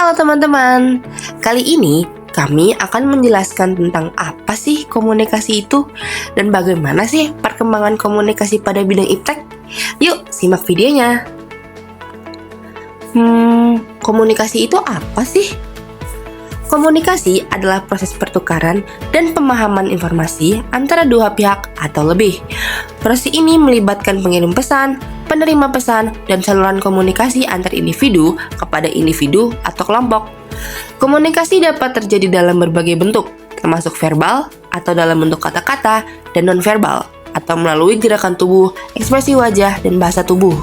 Halo teman-teman, kali ini kami akan menjelaskan tentang apa sih komunikasi itu dan bagaimana sih perkembangan komunikasi pada bidang iptek. Yuk, simak videonya. Komunikasi itu apa sih? Komunikasi adalah proses pertukaran dan pemahaman informasi antara dua pihak atau lebih. Proses ini melibatkan pengirim pesan, penerima pesan, dan saluran komunikasi antar individu kepada individu atau kelompok. Komunikasi dapat terjadi dalam berbagai bentuk, termasuk verbal atau dalam bentuk kata-kata dan non-verbal, atau melalui gerakan tubuh, ekspresi wajah, dan bahasa tubuh.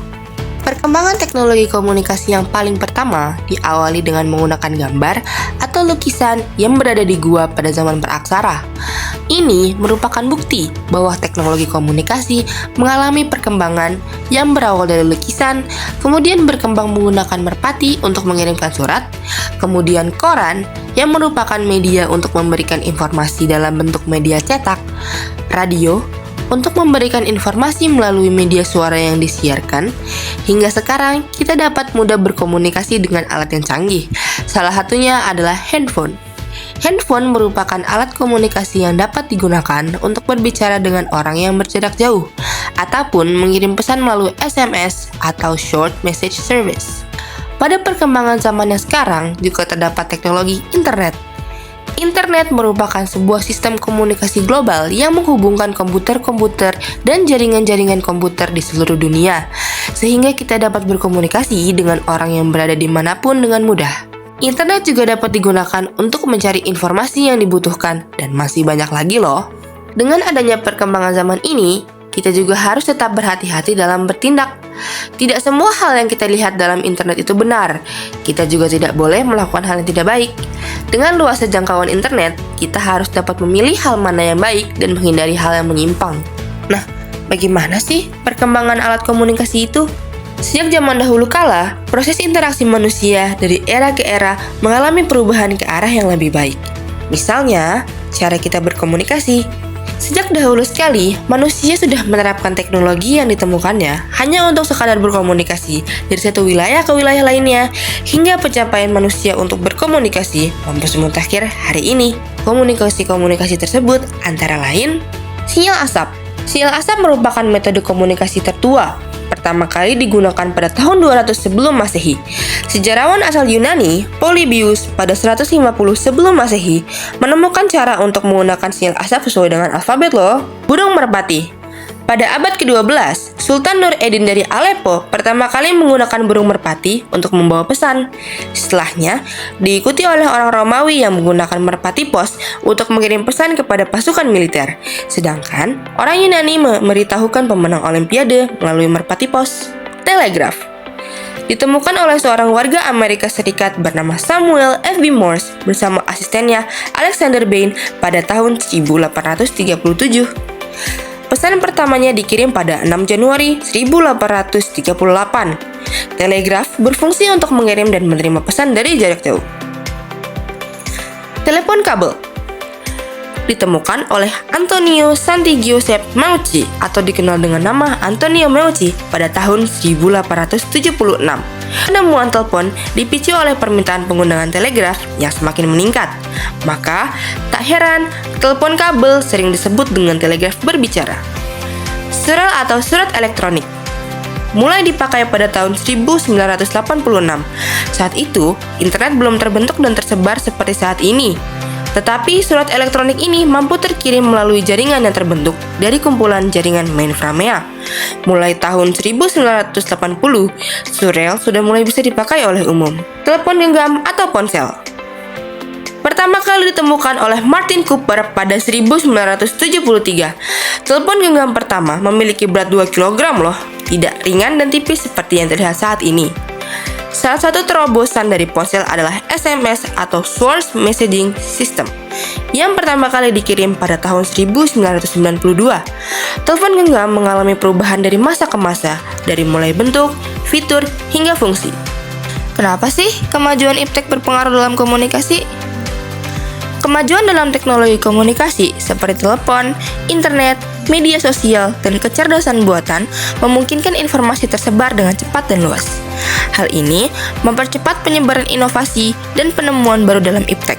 Perkembangan teknologi komunikasi yang paling pertama diawali dengan menggunakan gambar atau lukisan yang berada di gua pada zaman praksara. Ini merupakan bukti bahwa teknologi komunikasi mengalami perkembangan yang berawal dari lukisan, kemudian berkembang menggunakan merpati untuk mengirimkan surat, kemudian koran yang merupakan media untuk memberikan informasi dalam bentuk media cetak, radio untuk memberikan informasi melalui media suara yang disiarkan, hingga sekarang kita dapat mudah berkomunikasi dengan alat yang canggih. Salah satunya adalah handphone. Handphone merupakan alat komunikasi yang dapat digunakan untuk berbicara dengan orang yang berjarak jauh, ataupun mengirim pesan melalui SMS atau Short Message Service. Pada perkembangan zaman yang sekarang juga terdapat teknologi internet. Internet merupakan sebuah sistem komunikasi global yang menghubungkan komputer-komputer dan jaringan-jaringan komputer di seluruh dunia, sehingga kita dapat berkomunikasi dengan orang yang berada dimanapun dengan mudah. Internet juga dapat digunakan untuk mencari informasi yang dibutuhkan, dan masih banyak lagi loh. Dengan adanya perkembangan zaman ini, kita juga harus tetap berhati-hati dalam bertindak. Tidak semua hal yang kita lihat dalam internet itu benar. Kita juga tidak boleh melakukan hal yang tidak baik. Dengan luasnya jangkauan internet, kita harus dapat memilih hal mana yang baik dan menghindari hal yang menyimpang. Nah, bagaimana sih perkembangan alat komunikasi itu? Sejak zaman dahulu kala, proses interaksi manusia dari era ke era mengalami perubahan ke arah yang lebih baik. Misalnya, cara kita berkomunikasi. Sejak dahulu sekali, manusia sudah menerapkan teknologi yang ditemukannya hanya untuk sekadar berkomunikasi dari satu wilayah ke wilayah lainnya, hingga pencapaian manusia untuk berkomunikasi sampai semutakhir hari ini. Komunikasi-komunikasi tersebut antara lain sinyal asap. Sinyal asap merupakan metode komunikasi tertua. Pertama kali digunakan pada tahun 200 sebelum Masehi. Sejarawan asal Yunani, Polybius, pada 150 sebelum Masehi, menemukan cara untuk menggunakan sinyal asap sesuai dengan alfabet loh. Burung merpati. Pada abad ke-12, Sultan Nur Eddin dari Aleppo pertama kali menggunakan burung merpati untuk membawa pesan. Setelahnya, diikuti oleh orang Romawi yang menggunakan merpati pos untuk mengirim pesan kepada pasukan militer. Sedangkan, orang Yunani memberitahukan pemenang Olimpiade melalui merpati pos. Telegraf ditemukan oleh seorang warga Amerika Serikat bernama Samuel F.B. Morse bersama asistennya Alexander Bain pada tahun 1837. Pesan pertamanya dikirim pada 6 Januari 1838. Telegraf berfungsi untuk mengirim dan menerima pesan dari jarak jauh. Telepon kabel ditemukan oleh Antonio Santi Giuseppe Meucci atau dikenal dengan nama Antonio Meucci pada tahun 1876. Penemuan telepon dipicu oleh permintaan penggunaan telegraf yang semakin meningkat. Maka, tak heran, telepon kabel sering disebut dengan telegraf berbicara. Surel atau surat elektronik mulai dipakai pada tahun 1986. Saat itu, internet belum terbentuk dan tersebar seperti saat ini. Tetapi surat elektronik ini mampu terkirim melalui jaringan yang terbentuk dari kumpulan jaringan mainframe. Mulai tahun 1980, surel sudah mulai bisa dipakai oleh umum. Telepon genggam atau ponsel pertama kali ditemukan oleh Martin Cooper pada 1973. Telepon genggam pertama memiliki berat 2 kg loh, tidak ringan dan tipis seperti yang terlihat saat ini. Salah satu terobosan dari ponsel adalah SMS atau Short Messaging System yang pertama kali dikirim pada tahun 1992. Telepon genggam mengalami perubahan dari masa ke masa, dari mulai bentuk, fitur, hingga fungsi. Kenapa sih kemajuan iptek berpengaruh dalam komunikasi? Kemajuan dalam teknologi komunikasi seperti telepon, internet, media sosial, dan kecerdasan buatan memungkinkan informasi tersebar dengan cepat dan luas. Hal ini mempercepat penyebaran inovasi dan penemuan baru dalam iptek,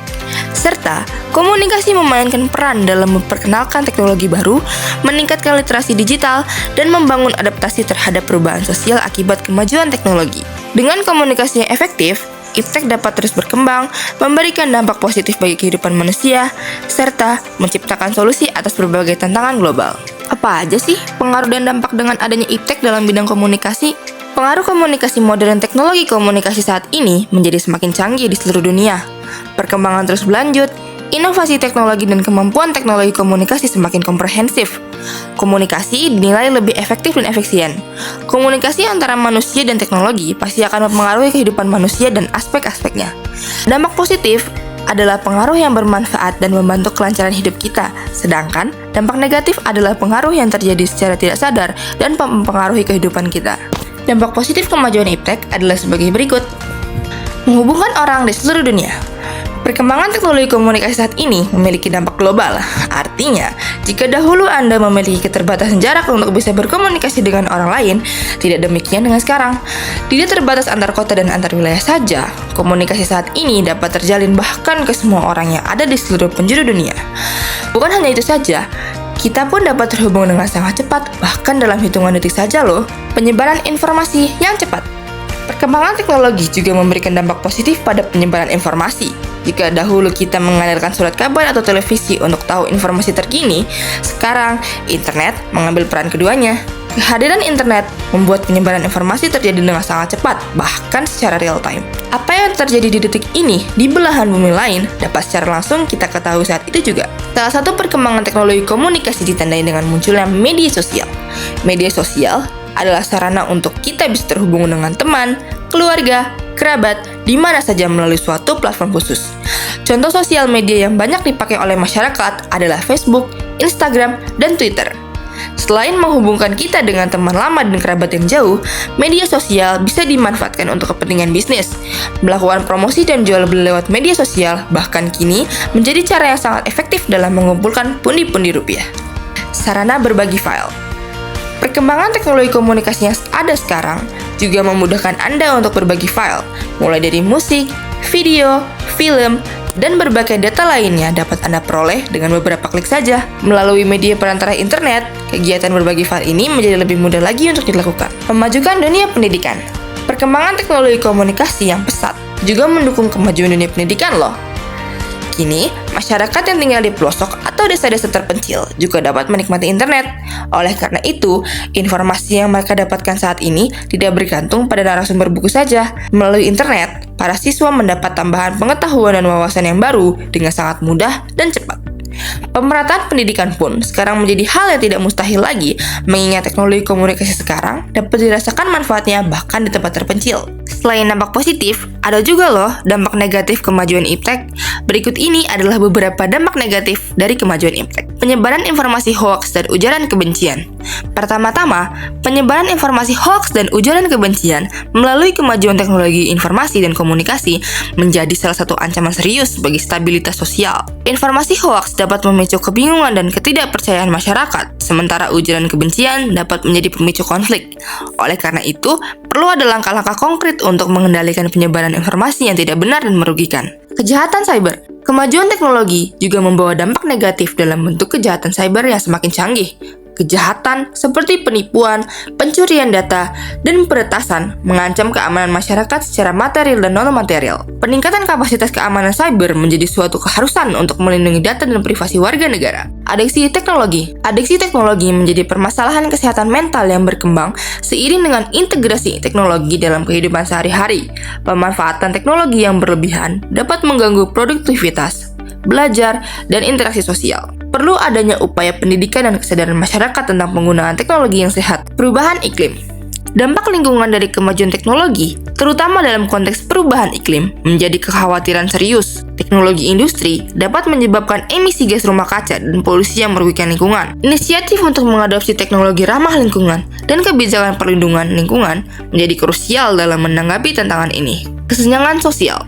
serta komunikasi memainkan peran dalam memperkenalkan teknologi baru, meningkatkan literasi digital, dan membangun adaptasi terhadap perubahan sosial akibat kemajuan teknologi. Dengan komunikasi yang efektif, iptek dapat terus berkembang, memberikan dampak positif bagi kehidupan manusia, serta menciptakan solusi atas berbagai tantangan global. Apa aja sih pengaruh dan dampak dengan adanya iptek dalam bidang komunikasi? Pengaruh komunikasi modern teknologi komunikasi saat ini menjadi semakin canggih di seluruh dunia. Perkembangan terus berlanjut, inovasi teknologi dan kemampuan teknologi komunikasi semakin komprehensif. Komunikasi dinilai lebih efektif dan efisien. Komunikasi antara manusia dan teknologi pasti akan mempengaruhi kehidupan manusia dan aspek-aspeknya. Dampak positif adalah pengaruh yang bermanfaat dan membantu kelancaran hidup kita, sedangkan dampak negatif adalah pengaruh yang terjadi secara tidak sadar dan mempengaruhi kehidupan kita. Dampak positif kemajuan iptek adalah sebagai berikut. Menghubungkan orang di seluruh dunia. Perkembangan teknologi komunikasi saat ini memiliki dampak global. Artinya, jika dahulu Anda memiliki keterbatasan jarak untuk bisa berkomunikasi dengan orang lain, tidak demikian dengan sekarang. Tidak terbatas antar kota dan antar wilayah saja, komunikasi saat ini dapat terjalin bahkan ke semua orang yang ada di seluruh penjuru dunia. Bukan hanya itu saja, kita pun dapat terhubung dengan sangat cepat, bahkan dalam hitungan detik saja loh. Penyebaran informasi yang cepat. Perkembangan teknologi juga memberikan dampak positif pada penyebaran informasi. Jika dahulu kita mengandalkan surat kabar atau televisi untuk tahu informasi terkini, sekarang internet mengambil peran keduanya. Kehadiran internet membuat penyebaran informasi terjadi dengan sangat cepat, bahkan secara real time. Apa yang terjadi di detik ini di belahan bumi lain dapat secara langsung kita ketahui saat itu juga. Salah satu perkembangan teknologi komunikasi ditandai dengan munculnya media sosial. Media sosial adalah sarana untuk kita bisa terhubung dengan teman, keluarga, kerabat, di mana saja melalui suatu platform khusus. Contoh sosial media yang banyak dipakai oleh masyarakat adalah Facebook, Instagram, dan Twitter. Selain menghubungkan kita dengan teman lama dan kerabat yang jauh, media sosial bisa dimanfaatkan untuk kepentingan bisnis. Melakukan promosi dan jual beli lewat media sosial bahkan kini menjadi cara yang sangat efektif dalam mengumpulkan pundi-pundi rupiah. Sarana berbagi file. Perkembangan teknologi komunikasi yang ada sekarang juga memudahkan Anda untuk berbagi file, mulai dari musik, video, film, dan berbagai data lainnya dapat Anda peroleh dengan beberapa klik saja. Melalui media perantara internet, kegiatan berbagi file ini menjadi lebih mudah lagi untuk dilakukan. Memajukan dunia pendidikan. Perkembangan teknologi komunikasi yang pesat juga mendukung kemajuan dunia pendidikan loh. Kini, masyarakat yang tinggal di pelosok atau desa-desa terpencil juga dapat menikmati internet. Oleh karena itu, informasi yang mereka dapatkan saat ini tidak bergantung pada narasumber buku saja. Melalui internet, para siswa mendapat tambahan pengetahuan dan wawasan yang baru dengan sangat mudah dan cepat. Pemerataan pendidikan pun sekarang menjadi hal yang tidak mustahil lagi, mengingat teknologi komunikasi sekarang dapat dirasakan manfaatnya bahkan di tempat terpencil. Selain dampak positif, ada juga loh dampak negatif kemajuan iptek. Berikut ini adalah beberapa dampak negatif dari kemajuan iptek. Penyebaran informasi hoaks dan ujaran kebencian. Pertama-tama, penyebaran informasi hoaks dan ujaran kebencian melalui kemajuan teknologi informasi dan komunikasi menjadi salah satu ancaman serius bagi stabilitas sosial. Informasi hoaks dapat memicu kebingungan dan ketidakpercayaan masyarakat, sementara ujaran kebencian dapat menjadi pemicu konflik. Oleh karena itu, perlu ada langkah-langkah konkret untuk mengendalikan penyebaran informasi yang tidak benar dan merugikan. Kejahatan cyber. Kemajuan teknologi juga membawa dampak negatif dalam bentuk kejahatan cyber yang semakin canggih. Kejahatan seperti penipuan, pencurian data, dan peretasan mengancam keamanan masyarakat secara material dan non-material. Peningkatan kapasitas keamanan cyber menjadi suatu keharusan untuk melindungi data dan privasi warga negara. Adiksi teknologi. Adiksi teknologi menjadi permasalahan kesehatan mental yang berkembang seiring dengan integrasi teknologi dalam kehidupan sehari-hari. Pemanfaatan teknologi yang berlebihan dapat mengganggu produktivitas, belajar, dan interaksi sosial. Perlu adanya upaya pendidikan dan kesadaran masyarakat tentang penggunaan teknologi yang sehat. Perubahan iklim. Dampak lingkungan dari kemajuan teknologi, terutama dalam konteks perubahan iklim, menjadi kekhawatiran serius. Teknologi industri dapat menyebabkan emisi gas rumah kaca dan polusi yang merugikan lingkungan. Inisiatif untuk mengadopsi teknologi ramah lingkungan dan kebijakan perlindungan lingkungan menjadi krusial dalam menanggapi tantangan ini. Kesenjangan sosial.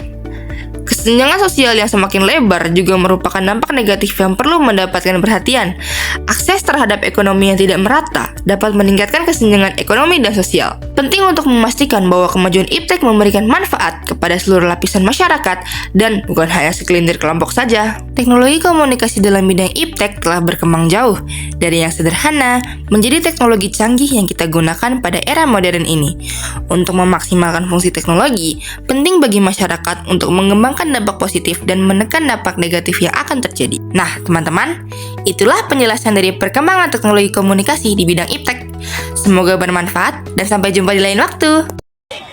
Kesenjangan sosial yang semakin lebar juga merupakan dampak negatif yang perlu mendapatkan perhatian. Akses terhadap ekonomi yang tidak merata dapat meningkatkan kesenjangan ekonomi dan sosial. Penting untuk memastikan bahwa kemajuan iptek memberikan manfaat kepada seluruh lapisan masyarakat dan bukan hanya segelintir kelompok saja. Teknologi komunikasi dalam bidang iptek telah berkembang jauh, dari yang sederhana menjadi teknologi canggih yang kita gunakan pada era modern ini. Untuk memaksimalkan fungsi teknologi, penting bagi masyarakat untuk mengembangkan dampak positif dan menekan dampak negatif yang akan terjadi. Nah, teman-teman, itulah penjelasan dari perkembangan teknologi komunikasi di bidang iptek. Semoga bermanfaat dan sampai jumpa di lain waktu.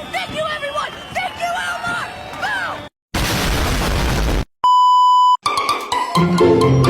Thank you, everyone! Thank you, Elmer! Boom!